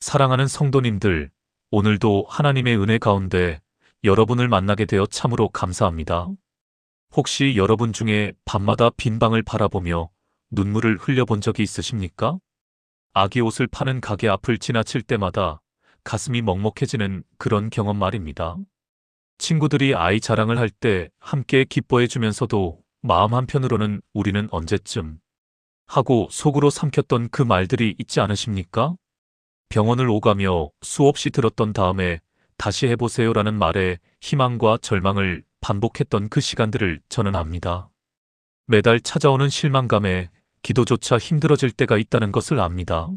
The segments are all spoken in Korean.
사랑하는 성도님들, 오늘도 하나님의 은혜 가운데 여러분을 만나게 되어 참으로 감사합니다. 혹시 여러분 중에 밤마다 빈 방을 바라보며 눈물을 흘려본 적이 있으십니까? 아기 옷을 파는 가게 앞을 지나칠 때마다 가슴이 먹먹해지는 그런 경험 말입니다. 친구들이 아이 자랑을 할 때 함께 기뻐해 주면서도 마음 한편으로는 우리는 언제쯤 하고 속으로 삼켰던 그 말들이 있지 않으십니까? 병원을 오가며 수없이 들었던 다음에 다시 해보세요라는 말에 희망과 절망을 반복했던 그 시간들을 저는 압니다. 매달 찾아오는 실망감에 기도조차 힘들어질 때가 있다는 것을 압니다.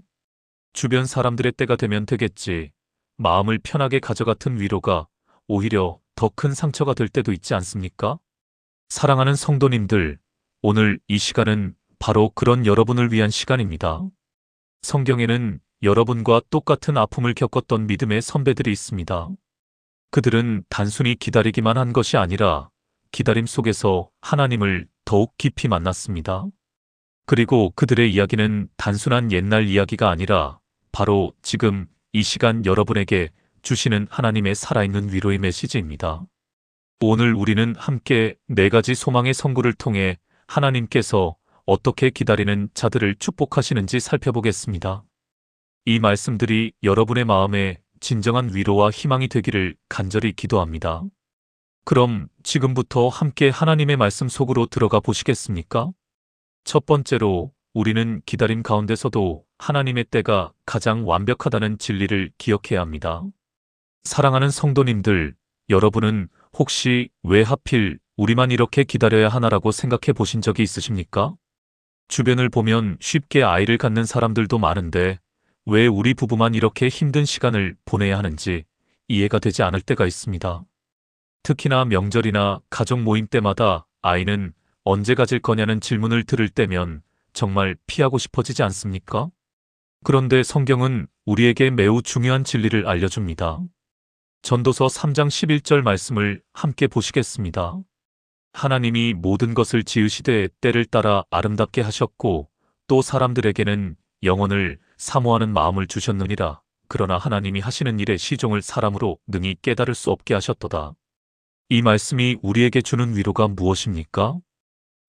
주변 사람들의 때가 되면 되겠지. 마음을 편하게 가져갔던 위로가 오히려 더 큰 상처가 될 때도 있지 않습니까? 사랑하는 성도님들, 오늘 이 시간은 바로 그런 여러분을 위한 시간입니다. 성경에는 여러분과 똑같은 아픔을 겪었던 믿음의 선배들이 있습니다. 그들은 단순히 기다리기만 한 것이 아니라 기다림 속에서 하나님을 더욱 깊이 만났습니다. 그리고 그들의 이야기는 단순한 옛날 이야기가 아니라 바로 지금 이 시간 여러분에게 주시는 하나님의 살아있는 위로의 메시지입니다. 오늘 우리는 함께 4가지 소망의 선고를 통해 하나님께서 어떻게 기다리는 자들을 축복하시는지 살펴보겠습니다. 이 말씀들이 여러분의 마음에 진정한 위로와 희망이 되기를 간절히 기도합니다. 그럼 지금부터 함께 하나님의 말씀 속으로 들어가 보시겠습니까? 첫 번째로 우리는 기다림 가운데서도 하나님의 때가 가장 완벽하다는 진리를 기억해야 합니다. 사랑하는 성도님들, 여러분은 혹시 왜 하필 우리만 이렇게 기다려야 하나라고 생각해 보신 적이 있으십니까? 주변을 보면 쉽게 아이를 갖는 사람들도 많은데 왜 우리 부부만 이렇게 힘든 시간을 보내야 하는지 이해가 되지 않을 때가 있습니다. 특히나 명절이나 가족 모임 때마다 아이는 언제 가질 거냐는 질문을 들을 때면 정말 피하고 싶어지지 않습니까? 그런데 성경은 우리에게 매우 중요한 진리를 알려줍니다. 전도서 3장 11절 말씀을 함께 보시겠습니다. 하나님이 모든 것을 지으시되 때를 따라 아름답게 하셨고 또 사람들에게는 영혼을 사모하는 마음을 주셨느니라. 그러나 하나님이 하시는 일의 시종을 사람으로 능히 깨달을 수 없게 하셨도다. 이 말씀이 우리에게 주는 위로가 무엇입니까?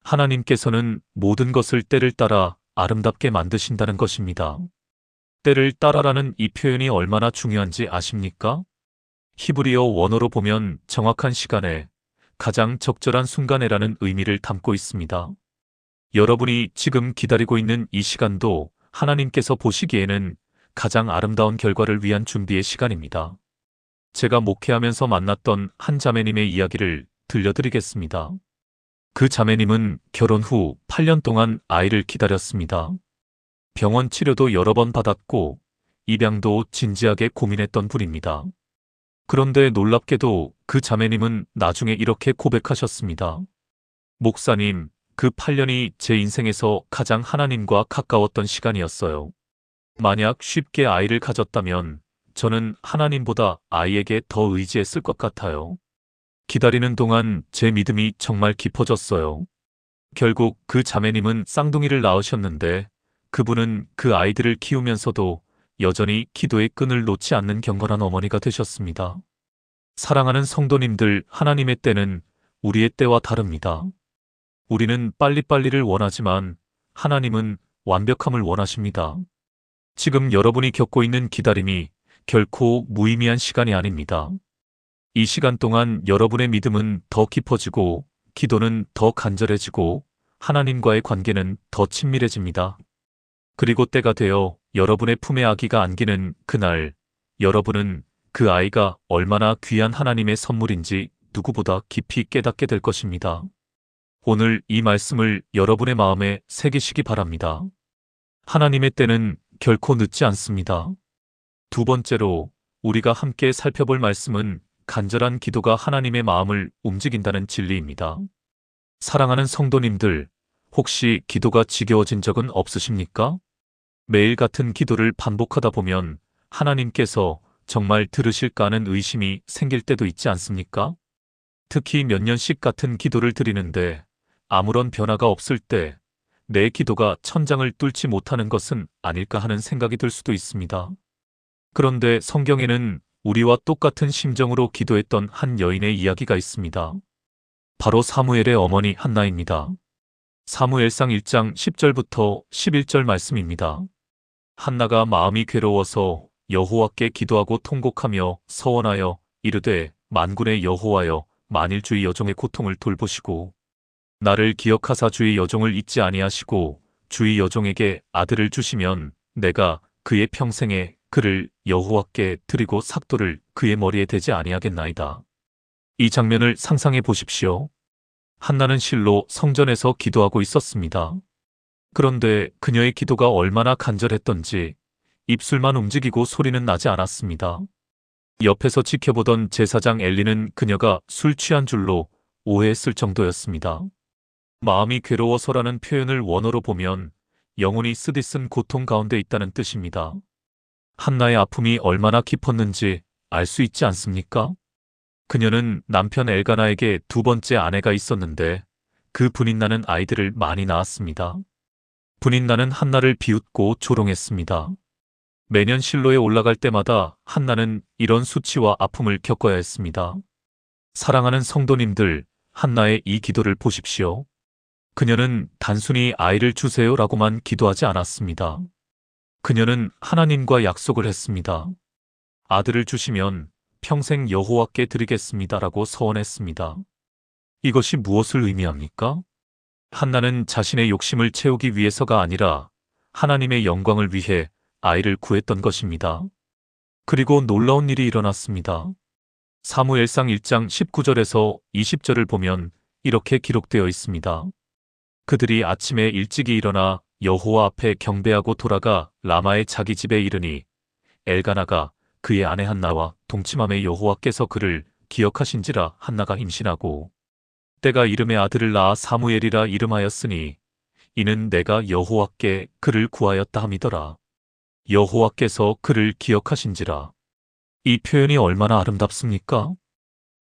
하나님께서는 모든 것을 때를 따라 아름답게 만드신다는 것입니다. 때를 따라라는 이 표현이 얼마나 중요한지 아십니까? 히브리어 원어로 보면 정확한 시간에 가장 적절한 순간에라는 의미를 담고 있습니다. 여러분이 지금 기다리고 있는 이 시간도 하나님께서 보시기에는 가장 아름다운 결과를 위한 준비의 시간입니다. 제가 목회하면서 만났던 한 자매님의 이야기를 들려드리겠습니다. 그 자매님은 결혼 후 8년 동안 아이를 기다렸습니다. 병원 치료도 여러 번 받았고 입양도 진지하게 고민했던 분입니다. 그런데 놀랍게도 그 자매님은 나중에 이렇게 고백하셨습니다. 목사님, 그 8년이 제 인생에서 가장 하나님과 가까웠던 시간이었어요. 만약 쉽게 아이를 가졌다면 저는 하나님보다 아이에게 더 의지했을 것 같아요. 기다리는 동안 제 믿음이 정말 깊어졌어요. 결국 그 자매님은 쌍둥이를 낳으셨는데 그분은 그 아이들을 키우면서도 여전히 기도의 끈을 놓지 않는 경건한 어머니가 되셨습니다. 사랑하는 성도님들, 하나님의 때는 우리의 때와 다릅니다. 우리는 빨리빨리를 원하지만 하나님은 완벽함을 원하십니다. 지금 여러분이 겪고 있는 기다림이 결코 무의미한 시간이 아닙니다. 이 시간 동안 여러분의 믿음은 더 깊어지고 기도는 더 간절해지고 하나님과의 관계는 더 친밀해집니다. 그리고 때가 되어 여러분의 품에 아기가 안기는 그날, 여러분은 그 아이가 얼마나 귀한 하나님의 선물인지 누구보다 깊이 깨닫게 될 것입니다. 오늘 이 말씀을 여러분의 마음에 새기시기 바랍니다. 하나님의 때는 결코 늦지 않습니다. 두 번째로 우리가 함께 살펴볼 말씀은 간절한 기도가 하나님의 마음을 움직인다는 진리입니다. 사랑하는 성도님들, 혹시 기도가 지겨워진 적은 없으십니까? 매일 같은 기도를 반복하다 보면 하나님께서 정말 들으실까 하는 의심이 생길 때도 있지 않습니까? 특히 몇 년씩 같은 기도를 드리는데 아무런 변화가 없을 때 내 기도가 천장을 뚫지 못하는 것은 아닐까 하는 생각이 들 수도 있습니다. 그런데 성경에는 우리와 똑같은 심정으로 기도했던 한 여인의 이야기가 있습니다. 바로 사무엘의 어머니 한나입니다. 사무엘상 1장 10절부터 11절 말씀입니다. 한나가 마음이 괴로워서 여호와께 기도하고 통곡하며 서원하여 이르되 만군의 여호와여, 만일 주의 여종의 고통을 돌보시고 나를 기억하사 주의 여종을 잊지 아니하시고 주의 여종에게 아들을 주시면 내가 그의 평생에 그를 여호와께 드리고 삭도를 그의 머리에 대지 아니하겠나이다. 이 장면을 상상해 보십시오. 한나는 실로 성전에서 기도하고 있었습니다. 그런데 그녀의 기도가 얼마나 간절했던지 입술만 움직이고 소리는 나지 않았습니다. 옆에서 지켜보던 제사장 엘리는 그녀가 술 취한 줄로 오해했을 정도였습니다. 마음이 괴로워서라는 표현을 원어로 보면 영혼이 쓰디쓴 고통 가운데 있다는 뜻입니다. 한나의 아픔이 얼마나 깊었는지 알 수 있지 않습니까? 그녀는 남편 엘가나에게 두 번째 아내가 있었는데 그 분인나는 아이들을 많이 낳았습니다. 분인나는 한나를 비웃고 조롱했습니다. 매년 실로에 올라갈 때마다 한나는 이런 수치와 아픔을 겪어야 했습니다. 사랑하는 성도님들, 한나의 이 기도를 보십시오. 그녀는 단순히 아이를 주세요라고만 기도하지 않았습니다. 그녀는 하나님과 약속을 했습니다. 아들을 주시면 평생 여호와께 드리겠습니다라고 서원했습니다. 이것이 무엇을 의미합니까? 한나는 자신의 욕심을 채우기 위해서가 아니라 하나님의 영광을 위해 아이를 구했던 것입니다. 그리고 놀라운 일이 일어났습니다. 사무엘상 1장 19절에서 20절을 보면 이렇게 기록되어 있습니다. 그들이 아침에 일찍이 일어나 여호와 앞에 경배하고 돌아가 라마의 자기 집에 이르니 엘가나가 그의 아내 한나와 동침함에 여호와께서 그를 기억하신지라 한나가 임신하고 때가 이름에 아들을 낳아 사무엘이라 이름하였으니 이는 내가 여호와께 그를 구하였다 함이더라. 여호와께서 그를 기억하신지라. 이 표현이 얼마나 아름답습니까?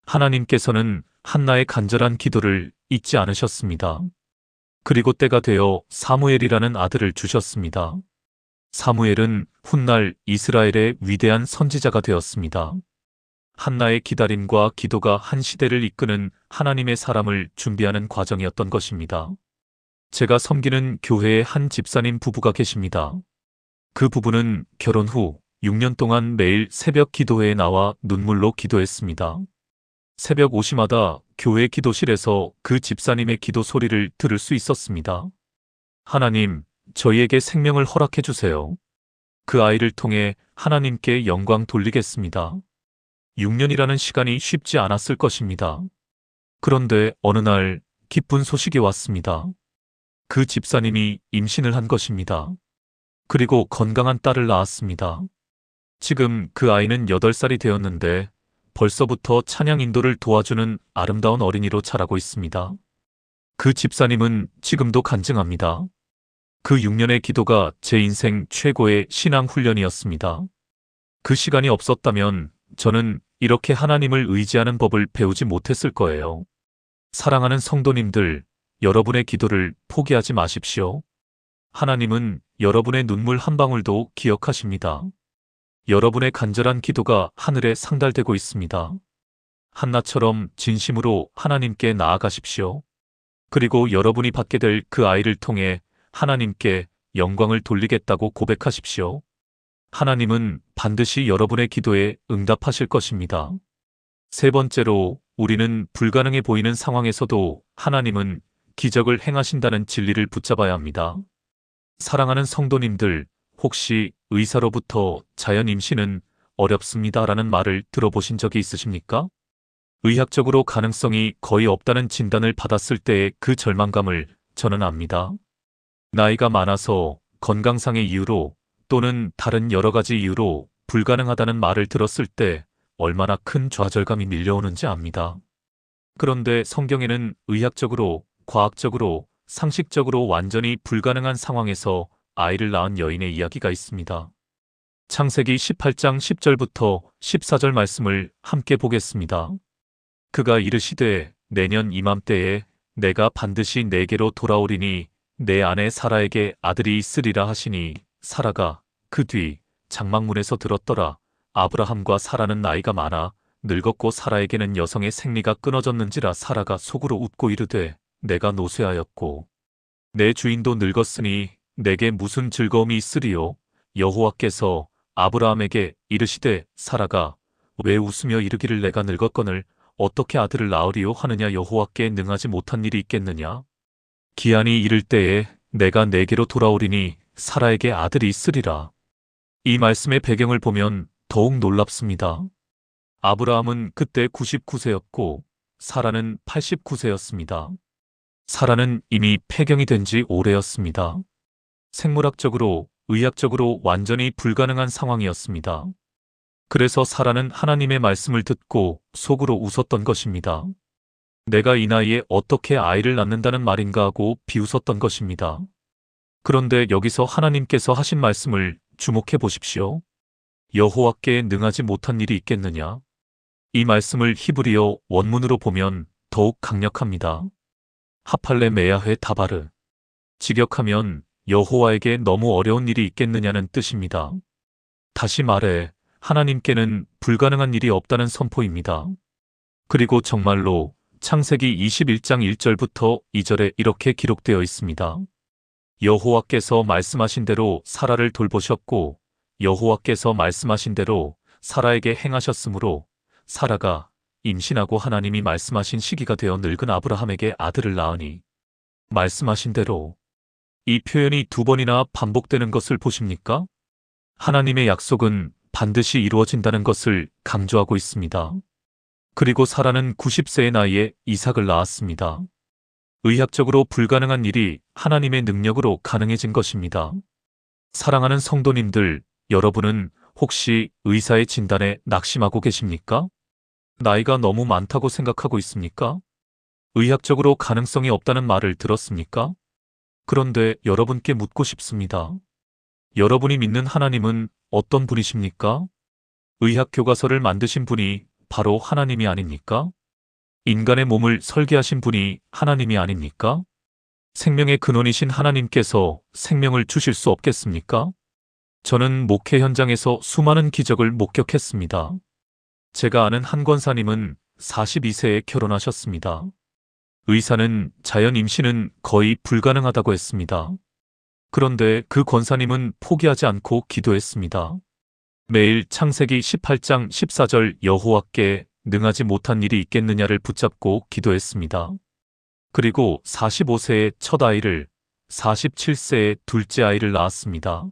하나님께서는 한나의 간절한 기도를 잊지 않으셨습니다. 그리고 때가 되어 사무엘이라는 아들을 주셨습니다. 사무엘은 훗날 이스라엘의 위대한 선지자가 되었습니다. 한나의 기다림과 기도가 한 시대를 이끄는 하나님의 사람을 준비하는 과정이었던 것입니다. 제가 섬기는 교회의 한 집사님 부부가 계십니다. 그 부부는 결혼 후 6년 동안 매일 새벽 기도회에 나와 눈물로 기도했습니다. 새벽 5시마다 교회 기도실에서 그 집사님의 기도 소리를 들을 수 있었습니다. 하나님, 저희에게 생명을 허락해 주세요. 그 아이를 통해 하나님께 영광 돌리겠습니다. 6년이라는 시간이 쉽지 않았을 것입니다. 그런데 어느 날 기쁜 소식이 왔습니다. 그 집사님이 임신을 한 것입니다. 그리고 건강한 딸을 낳았습니다. 지금 그 아이는 8살이 되었는데 벌써부터 찬양 인도를 도와주는 아름다운 어린이로 자라고 있습니다. 그 집사님은 지금도 간증합니다. 그 6년의 기도가 제 인생 최고의 신앙 훈련이었습니다. 그 시간이 없었다면 저는 이렇게 하나님을 의지하는 법을 배우지 못했을 거예요. 사랑하는 성도님들, 여러분의 기도를 포기하지 마십시오. 하나님은 여러분의 눈물 한 방울도 기억하십니다. 여러분의 간절한 기도가 하늘에 상달되고 있습니다. 한나처럼 진심으로 하나님께 나아가십시오. 그리고 여러분이 받게 될 그 아이를 통해 하나님께 영광을 돌리겠다고 고백하십시오. 하나님은 반드시 여러분의 기도에 응답하실 것입니다. 세 번째로, 우리는 불가능해 보이는 상황에서도 하나님은 기적을 행하신다는 진리를 붙잡아야 합니다. 사랑하는 성도님들, 혹시 의사로부터 자연 임신은 어렵습니다라는 말을 들어보신 적이 있으십니까? 의학적으로 가능성이 거의 없다는 진단을 받았을 때의 그 절망감을 저는 압니다. 나이가 많아서 건강상의 이유로 또는 다른 여러 가지 이유로 불가능하다는 말을 들었을 때 얼마나 큰 좌절감이 밀려오는지 압니다. 그런데 성경에는 의학적으로, 과학적으로, 상식적으로 완전히 불가능한 상황에서 아이를 낳은 여인의 이야기가 있습니다. 창세기 18장 10절부터 14절 말씀을 함께 보겠습니다. 그가 이르시되 내년 이맘때에 내가 반드시 내게로 돌아오리니 내 아내 사라에게 아들이 있으리라 하시니 사라가 그 뒤 장막문에서 들었더라. 아브라함과 사라는 나이가 많아 늙었고 사라에게는 여성의 생리가 끊어졌는지라. 사라가 속으로 웃고 이르되 내가 노쇠하였고 내 주인도 늙었으니 내게 무슨 즐거움이 있으리요. 여호와께서 아브라함에게 이르시되 사라가 왜 웃으며 이르기를 내가 늙었거늘 어떻게 아들을 낳으리요 하느냐. 여호와께 능하지 못한 일이 있겠느냐. 기한이 이를 때에 내가 내게로 돌아오리니 사라에게 아들이 있으리라. 이 말씀의 배경을 보면 더욱 놀랍습니다. 아브라함은 그때 99세였고 사라는 89세였습니다. 사라는 이미 폐경이 된 지 오래였습니다. 생물학적으로, 의학적으로 완전히 불가능한 상황이었습니다. 그래서 사라는 하나님의 말씀을 듣고 속으로 웃었던 것입니다. 내가 이 나이에 어떻게 아이를 낳는다는 말인가 하고 비웃었던 것입니다. 그런데 여기서 하나님께서 하신 말씀을 주목해 보십시오. 여호와께 능하지 못한 일이 있겠느냐? 이 말씀을 히브리어 원문으로 보면 더욱 강력합니다. 하팔레 메야헤 다바르. 직역하면 여호와에게 너무 어려운 일이 있겠느냐는 뜻입니다. 다시 말해 하나님께는 불가능한 일이 없다는 선포입니다. 그리고 정말로 창세기 21장 1절부터 2절에 이렇게 기록되어 있습니다. 여호와께서 말씀하신 대로 사라를 돌보셨고 여호와께서 말씀하신 대로 사라에게 행하셨으므로 사라가 임신하고 하나님이 말씀하신 시기가 되어 늙은 아브라함에게 아들을 낳으니 말씀하신 대로. 이 표현이 두 번이나 반복되는 것을 보십니까? 하나님의 약속은 반드시 이루어진다는 것을 강조하고 있습니다. 그리고 사라는 90세의 나이에 이삭을 낳았습니다. 의학적으로 불가능한 일이 하나님의 능력으로 가능해진 것입니다. 사랑하는 성도님들, 여러분은 혹시 의사의 진단에 낙심하고 계십니까? 나이가 너무 많다고 생각하고 있습니까? 의학적으로 가능성이 없다는 말을 들었습니까? 그런데 여러분께 묻고 싶습니다. 여러분이 믿는 하나님은 어떤 분이십니까? 의학 교과서를 만드신 분이 바로 하나님이 아닙니까? 인간의 몸을 설계하신 분이 하나님이 아닙니까? 생명의 근원이신 하나님께서 생명을 주실 수 없겠습니까? 저는 목회 현장에서 수많은 기적을 목격했습니다. 제가 아는 한 권사님은 42세에 결혼하셨습니다. 의사는 자연 임신은 거의 불가능하다고 했습니다. 그런데 그 권사님은 포기하지 않고 기도했습니다. 매일 창세기 18장 14절 여호와께 능하지 못한 일이 있겠느냐를 붙잡고 기도했습니다. 그리고 45세에 첫 아이를, 47세에 둘째 아이를 낳았습니다.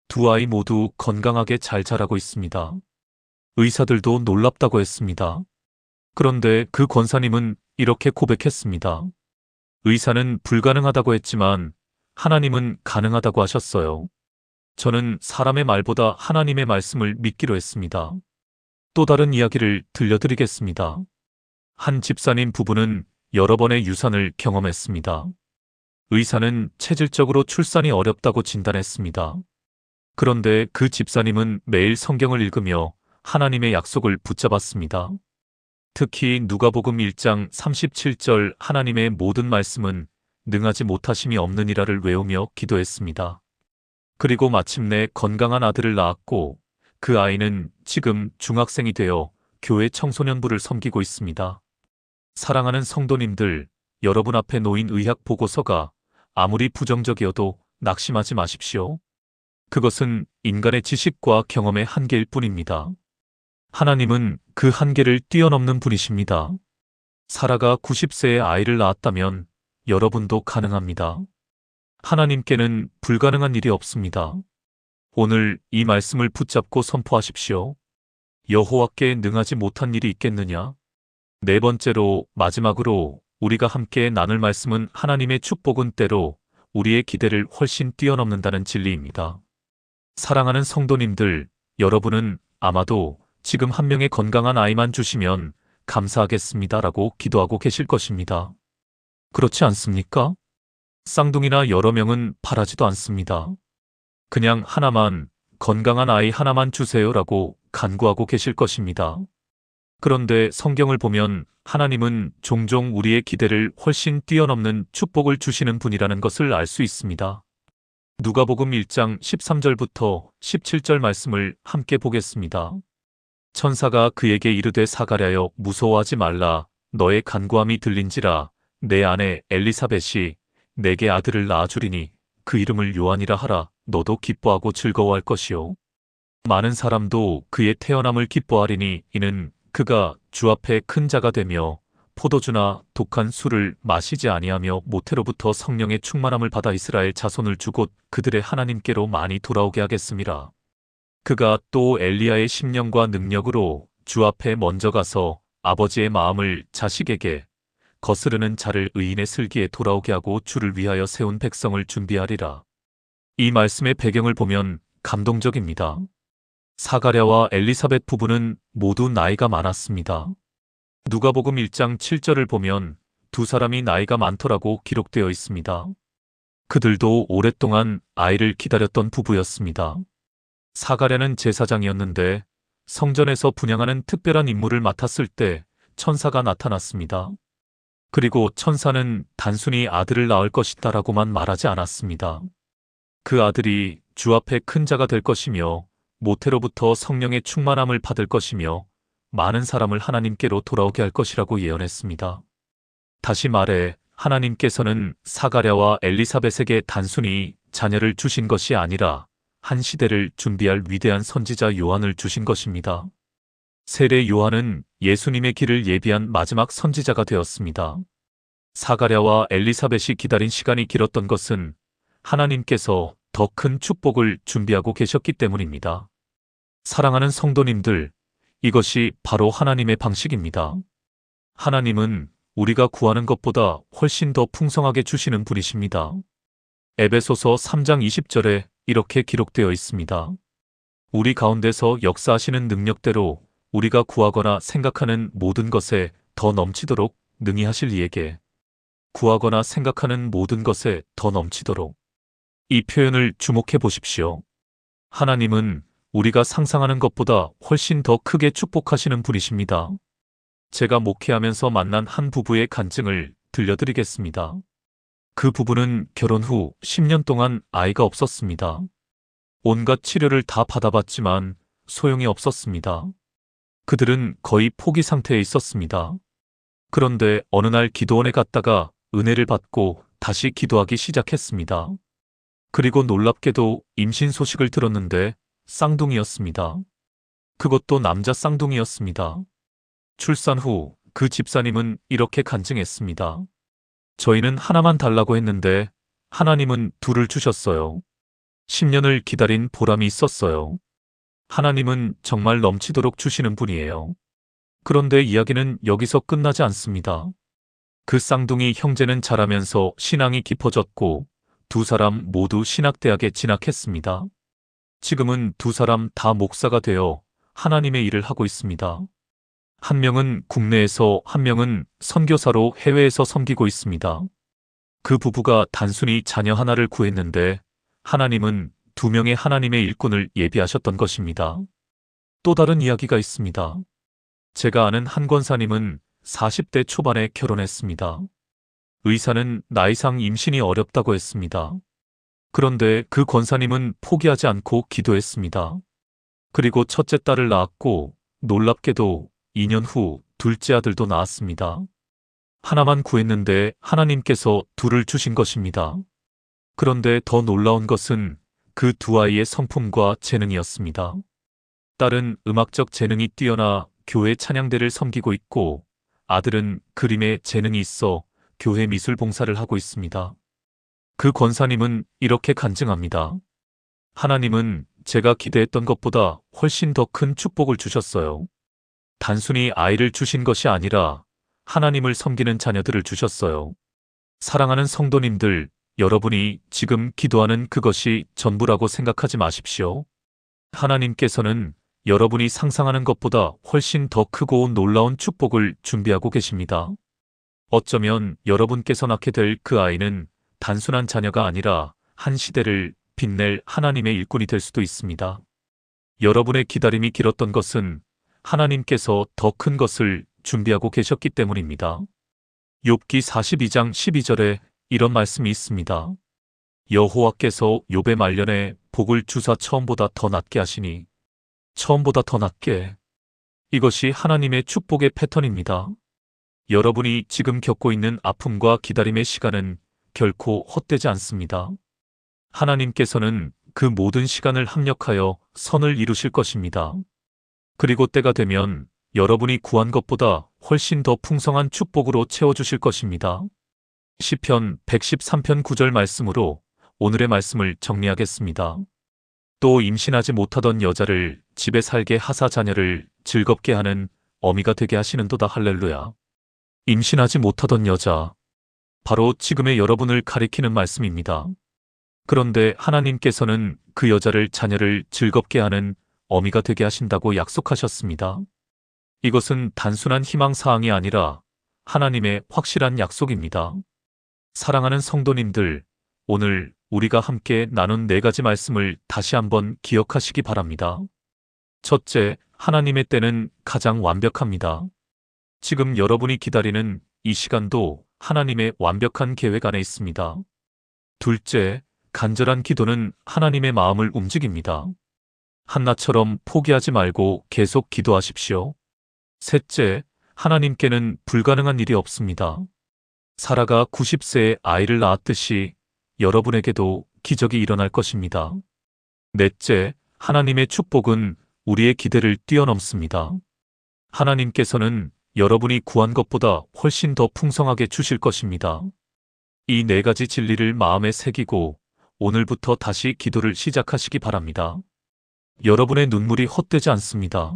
두 아이 모두 건강하게 잘 자라고 있습니다. 의사들도 놀랍다고 했습니다. 그런데 그 권사님은 이렇게 고백했습니다. 의사는 불가능하다고 했지만 하나님은 가능하다고 하셨어요. 저는 사람의 말보다 하나님의 말씀을 믿기로 했습니다. 또 다른 이야기를 들려드리겠습니다. 한 집사님 부부는 여러 번의 유산을 경험했습니다. 의사는 체질적으로 출산이 어렵다고 진단했습니다. 그런데 그 집사님은 매일 성경을 읽으며 하나님의 약속을 붙잡았습니다. 특히 누가복음 1장 37절 하나님의 모든 말씀은 능하지 못하심이 없느니라를 외우며 기도했습니다. 그리고 마침내 건강한 아들을 낳았고 그 아이는 지금 중학생이 되어 교회 청소년부를 섬기고 있습니다. 사랑하는 성도님들, 여러분 앞에 놓인 의학 보고서가 아무리 부정적이어도 낙심하지 마십시오. 그것은 인간의 지식과 경험의 한계일 뿐입니다. 하나님은 그 한계를 뛰어넘는 분이십니다. 사라가 90세에 아이를 낳았다면 여러분도 가능합니다. 하나님께는 불가능한 일이 없습니다. 오늘 이 말씀을 붙잡고 선포하십시오. 여호와께 능하지 못한 일이 있겠느냐? 네 번째로, 마지막으로 우리가 함께 나눌 말씀은 하나님의 축복은 때로 우리의 기대를 훨씬 뛰어넘는다는 진리입니다. 사랑하는 성도님들, 여러분은 아마도 지금 한 명의 건강한 아이만 주시면 감사하겠습니다라고 기도하고 계실 것입니다. 그렇지 않습니까? 쌍둥이나 여러 명은 바라지도 않습니다. 그냥 하나만, 건강한 아이 하나만 주세요라고 간구하고 계실 것입니다. 그런데 성경을 보면 하나님은 종종 우리의 기대를 훨씬 뛰어넘는 축복을 주시는 분이라는 것을 알 수 있습니다. 누가복음 1장 13절부터 17절 말씀을 함께 보겠습니다. 천사가 그에게 이르되 사가랴여 무서워하지 말라. 너의 간구함이 들린지라. 내 아내 엘리사벳이 내게 아들을 낳아주리니 그 이름을 요한이라 하라. 너도 기뻐하고 즐거워할 것이요. 많은 사람도 그의 태어남을 기뻐하리니 이는 그가 주 앞에 큰 자가 되며 포도주나 독한 술을 마시지 아니하며 모태로부터 성령의 충만함을 받아 이스라엘 자손을 주곧 그들의 하나님께로 많이 돌아오게 하겠음이라. 그가 또 엘리야의 심령과 능력으로 주 앞에 먼저 가서 아버지의 마음을 자식에게 거스르는 자를 의인의 슬기에 돌아오게 하고 주를 위하여 세운 백성을 준비하리라. 이 말씀의 배경을 보면 감동적입니다. 사가랴와 엘리사벳 부부는 모두 나이가 많았습니다. 누가복음 1장 7절을 보면 두 사람이 나이가 많더라고 기록되어 있습니다. 그들도 오랫동안 아이를 기다렸던 부부였습니다. 사가랴는 제사장이었는데 성전에서 분향하는 특별한 임무를 맡았을 때 천사가 나타났습니다. 그리고 천사는 단순히 아들을 낳을 것이다라고만 말하지 않았습니다. 그 아들이 주 앞에 큰 자가 될 것이며 모태로부터 성령의 충만함을 받을 것이며 많은 사람을 하나님께로 돌아오게 할 것이라고 예언했습니다. 다시 말해 하나님께서는 사가랴와 엘리사벳에게 단순히 자녀를 주신 것이 아니라 한 시대를 준비할 위대한 선지자 요한을 주신 것입니다. 세례 요한은 예수님의 길을 예비한 마지막 선지자가 되었습니다. 사가랴와 엘리사벳이 기다린 시간이 길었던 것은 하나님께서 더 큰 축복을 준비하고 계셨기 때문입니다. 사랑하는 성도님들, 이것이 바로 하나님의 방식입니다. 하나님은 우리가 구하는 것보다 훨씬 더 풍성하게 주시는 분이십니다. 에베소서 3장 20절에 이렇게 기록되어 있습니다. 우리 가운데서 역사하시는 능력대로 우리가 구하거나 생각하는 모든 것에 더 넘치도록 능히 하실 이에게 구하거나 생각하는 모든 것에 더 넘치도록. 이 표현을 주목해 보십시오. 하나님은 우리가 상상하는 것보다 훨씬 더 크게 축복하시는 분이십니다. 제가 목회하면서 만난 한 부부의 간증을 들려드리겠습니다. 그 부부는 결혼 후 10년 동안 아이가 없었습니다. 온갖 치료를 다 받아봤지만 소용이 없었습니다. 그들은 거의 포기 상태에 있었습니다. 그런데 어느 날 기도원에 갔다가 은혜를 받고 다시 기도하기 시작했습니다. 그리고 놀랍게도 임신 소식을 들었는데 쌍둥이였습니다. 그것도 남자 쌍둥이였습니다. 출산 후 그 집사님은 이렇게 간증했습니다. 저희는 하나만 달라고 했는데 하나님은 둘을 주셨어요. 10년을 기다린 보람이 있었어요. 하나님은 정말 넘치도록 주시는 분이에요. 그런데 이야기는 여기서 끝나지 않습니다. 그 쌍둥이 형제는 자라면서 신앙이 깊어졌고 두 사람 모두 신학대학에 진학했습니다. 지금은 두 사람 다 목사가 되어 하나님의 일을 하고 있습니다. 한 명은 국내에서 한 명은 선교사로 해외에서 섬기고 있습니다. 그 부부가 단순히 자녀 하나를 구했는데 하나님은 두 명의 하나님의 일꾼을 예비하셨던 것입니다. 또 다른 이야기가 있습니다. 제가 아는 한 권사님은 40대 초반에 결혼했습니다. 의사는 나이상 임신이 어렵다고 했습니다. 그런데 그 권사님은 포기하지 않고 기도했습니다. 그리고 첫째 딸을 낳았고 놀랍게도 2년 후 둘째 아들도 낳았습니다. 하나만 구했는데 하나님께서 둘을 주신 것입니다. 그런데 더 놀라운 것은 그 두 아이의 성품과 재능이었습니다. 딸은 음악적 재능이 뛰어나 교회 찬양대를 섬기고 있고 아들은 그림에 재능이 있어 교회 미술 봉사를 하고 있습니다. 그 권사님은 이렇게 간증합니다. 하나님은 제가 기대했던 것보다 훨씬 더 큰 축복을 주셨어요. 단순히 아이를 주신 것이 아니라 하나님을 섬기는 자녀들을 주셨어요. 사랑하는 성도님들, 여러분이 지금 기도하는 그것이 전부라고 생각하지 마십시오. 하나님께서는 여러분이 상상하는 것보다 훨씬 더 크고 놀라운 축복을 준비하고 계십니다. 어쩌면 여러분께서 낳게 될 그 아이는 단순한 자녀가 아니라 한 시대를 빛낼 하나님의 일꾼이 될 수도 있습니다. 여러분의 기다림이 길었던 것은 하나님께서 더 큰 것을 준비하고 계셨기 때문입니다. 욥기 42장 12절에 이런 말씀이 있습니다. 여호와께서 욥의 말년에 복을 주사 처음보다 더 낫게 하시니 처음보다 더 낫게. 이것이 하나님의 축복의 패턴입니다. 여러분이 지금 겪고 있는 아픔과 기다림의 시간은 결코 헛되지 않습니다. 하나님께서는 그 모든 시간을 합력하여 선을 이루실 것입니다. 그리고 때가 되면 여러분이 구한 것보다 훨씬 더 풍성한 축복으로 채워주실 것입니다. 시편 113편 9절 말씀으로 오늘의 말씀을 정리하겠습니다. 또 임신하지 못하던 여자를 집에 살게 하사 자녀를 즐겁게 하는 어미가 되게 하시는도다. 할렐루야. 임신하지 못하던 여자, 바로 지금의 여러분을 가리키는 말씀입니다. 그런데 하나님께서는 그 여자를 자녀를 즐겁게 하는 어미가 되게 하신다고 약속하셨습니다. 이것은 단순한 희망사항이 아니라 하나님의 확실한 약속입니다. 사랑하는 성도님들, 오늘 우리가 함께 나눈 4가지 말씀을 다시 한번 기억하시기 바랍니다. 첫째, 하나님의 때는 가장 완벽합니다. 지금 여러분이 기다리는 이 시간도 하나님의 완벽한 계획 안에 있습니다. 둘째, 간절한 기도는 하나님의 마음을 움직입니다. 한나처럼 포기하지 말고 계속 기도하십시오. 셋째, 하나님께는 불가능한 일이 없습니다. 사라가 90세에 아이를 낳았듯이 여러분에게도 기적이 일어날 것입니다. 넷째, 하나님의 축복은 우리의 기대를 뛰어넘습니다. 하나님께서는 여러분이 구한 것보다 훨씬 더 풍성하게 주실 것입니다. 이 4가지 진리를 마음에 새기고 오늘부터 다시 기도를 시작하시기 바랍니다. 여러분의 눈물이 헛되지 않습니다.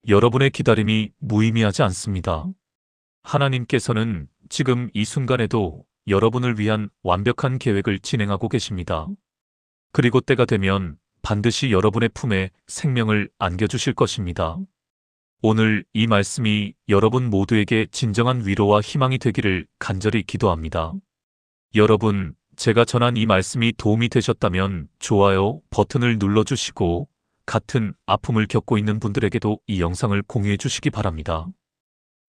여러분의 기다림이 무의미하지 않습니다. 하나님께서는 지금 이 순간에도 여러분을 위한 완벽한 계획을 진행하고 계십니다. 그리고 때가 되면 반드시 여러분의 품에 생명을 안겨주실 것입니다. 오늘 이 말씀이 여러분 모두에게 진정한 위로와 희망이 되기를 간절히 기도합니다. 여러분, 제가 전한 이 말씀이 도움이 되셨다면 좋아요 버튼을 눌러주시고 같은 아픔을 겪고 있는 분들에게도 이 영상을 공유해 주시기 바랍니다.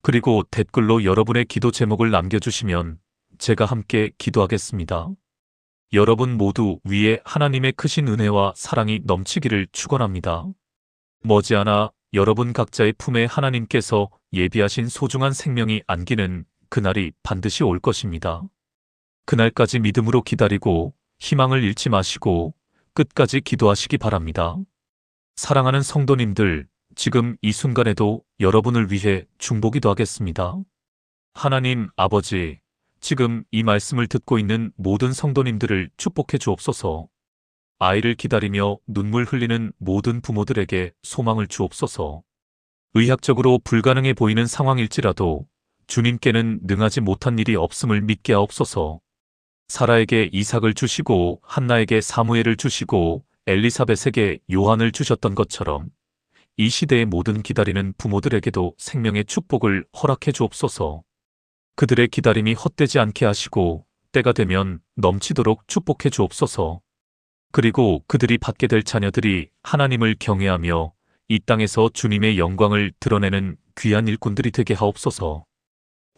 그리고 댓글로 여러분의 기도 제목을 남겨주시면 제가 함께 기도하겠습니다. 여러분 모두 위에 하나님의 크신 은혜와 사랑이 넘치기를 축원합니다. 머지않아 여러분 각자의 품에 하나님께서 예비하신 소중한 생명이 안기는 그날이 반드시 올 것입니다. 그날까지 믿음으로 기다리고 희망을 잃지 마시고 끝까지 기도하시기 바랍니다. 사랑하는 성도님들, 지금 이 순간에도 여러분을 위해 중보기도 하겠습니다. 하나님 아버지, 지금 이 말씀을 듣고 있는 모든 성도님들을 축복해 주옵소서. 아이를 기다리며 눈물 흘리는 모든 부모들에게 소망을 주옵소서. 의학적으로 불가능해 보이는 상황일지라도 주님께는 능하지 못한 일이 없음을 믿게 하옵소서. 사라에게 이삭을 주시고 한나에게 사무엘을 주시고 엘리사벳에게 요한을 주셨던 것처럼 이 시대의 모든 기다리는 부모들에게도 생명의 축복을 허락해 주옵소서. 그들의 기다림이 헛되지 않게 하시고 때가 되면 넘치도록 축복해 주옵소서. 그리고 그들이 받게 될 자녀들이 하나님을 경외하며 이 땅에서 주님의 영광을 드러내는 귀한 일꾼들이 되게 하옵소서.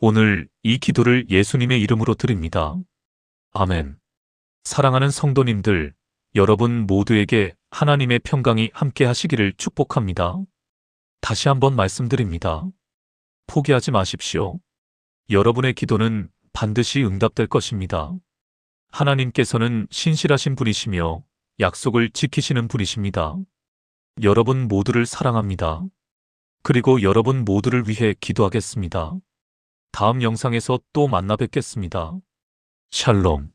오늘 이 기도를 예수님의 이름으로 드립니다. 아멘. 사랑하는 성도님들, 여러분 모두에게 하나님의 평강이 함께 하시기를 축복합니다. 다시 한번 말씀드립니다. 포기하지 마십시오. 여러분의 기도는 반드시 응답될 것입니다. 하나님께서는 신실하신 분이시며 약속을 지키시는 분이십니다. 여러분 모두를 사랑합니다. 그리고 여러분 모두를 위해 기도하겠습니다. 다음 영상에서 또 만나 뵙겠습니다. 샬롬.